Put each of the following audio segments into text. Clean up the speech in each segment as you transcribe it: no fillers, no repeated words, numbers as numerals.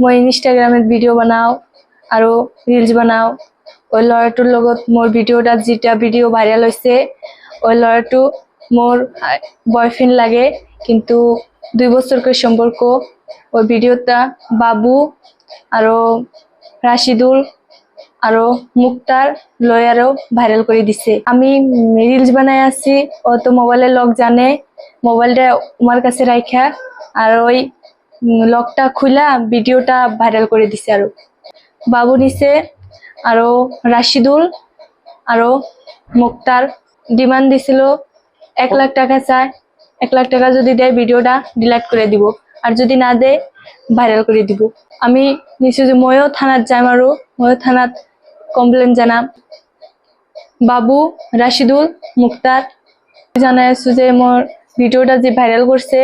মই ইনষ্টাগ্ৰামত ভিডিঅ' বনাওঁ আৰু ৰিলছ বনাওঁ। ওই ল'ৰাটোৰ লগত মোৰ ভিডিঅ'টা যেটা ভিডিঅ' ভাইৰেল হৈছে, ওই ল'ৰাটো মোৰ বয়ফ্রেন্ড লাগে, কিন্তু 2 বছরকার সম্পর্ক। ওই ভিডিওটা বাবু আৰু রাশিদুল আৰু মুক্তার লয়ারও ভাইরাল করে দিছে। আমি রিলস বানাই আছি, ও তো মোবাইলের লক জানে, মোবাইলটা আমার কাছে রাখা আর ওই লকটা খুলা ভিডিওটা ভাইরাল করে দিছে। আর বাবু নিছে আৰু রাশিদুল আৰু মুক্তার ডিমান্ড দিছিল 1 লাখ টাকা চায়। 1 লাখ টাকা যদি দেয় ভিডিওটা ডিলিট করে দিব, আর যদি না দেয় ভাইরাল করে দিব। আমি নিশ্চয় যে ময়ও থানাত যাম আৰু ময়ও থানাত কমপ্লেন জানাম। বাবু, রাশিদুল, মুক্তার জানাই আছো যে মোর ভিডিওটা যে ভাইরাল করছে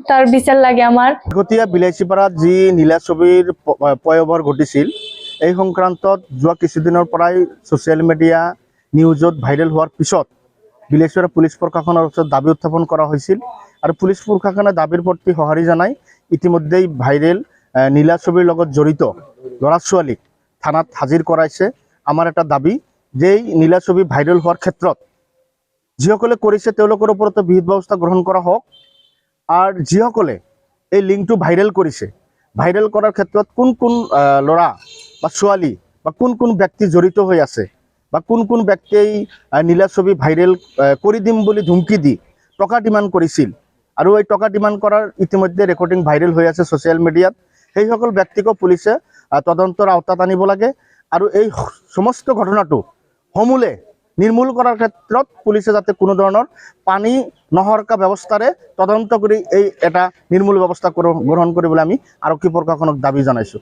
তার বিচার লাগে আমার। গতিয়া বিলাসীপাৰাত যি নীলা ছবিৰ পয়ঃবৰ ঘটিছিল, এই সংক্ৰান্তত যোৱা কিছুদিনৰ পৰাই ছ'চিয়েল মিডিয়া নিউজত ভাইৰেল হোৱাৰ পিছত বিলাসীপাৰা পুলিচ প্ৰশাসনৰ ওচৰত দাবী উত্থাপন কৰা হৈছিল আৰু পুলিচ প্ৰশাসনে দাবীৰ প্ৰতি সঁহাৰি জনাই ইতিমধ্যেই ভাইৰেল নীলা ছবিৰ লগত জড়িত ল'ৰা ছোৱালীক থানাত হাজিৰ কৰাইছে। আমাৰ এটা দাবী যে নীলা ছবি ভাইৰেল হোৱাৰ ক্ষেত্ৰত যিসকলে কৰিছে তেওঁলোকৰ ওপৰতো বিহিত ব্যৱস্থা গ্ৰহণ কৰা হওক। আর যিসকলে এই লিংকটো ভাইৰেল কৰিছে, ভাইৰেল কৰাৰ ক্ষেত্ৰত কোন কোন ল'ৰা বা ছোৱালী বা কোন কোন ব্যক্তি জড়িত হৈ আছে বা কোন কোন ব্যক্তিয়ে নীলা ছবি ভাইৰেল কৰি দিম বুলি ধুমকি দি টকা ডিমাণ্ড কৰিছিল আৰু এই টকা ডিমাণ্ড কৰাৰ ইতিমধ্যে ৰেকৰ্ডিং ভাইৰেল হৈ আছে ছ'চিয়েল মিডিয়াত। সেইসকল ব্যক্তিকো পুলিচে তদন্তৰ আওতাত আনিব লাগে আৰু এই সমস্ত ঘটনাটো সমূলে নিৰ্মূল কৰাৰ ক্ষেত্ৰত পুলিচে যাতে কোনো ধৰণৰ পানী নহৰকা ব্যৱস্থাৰে তদন্ত কৰি এই এটা নিৰ্মূল ব্যৱস্থা গ্ৰহণ কৰিবলৈ আমি আৰক্ষী প্ৰশাসনক দাবী জনাইছোঁ।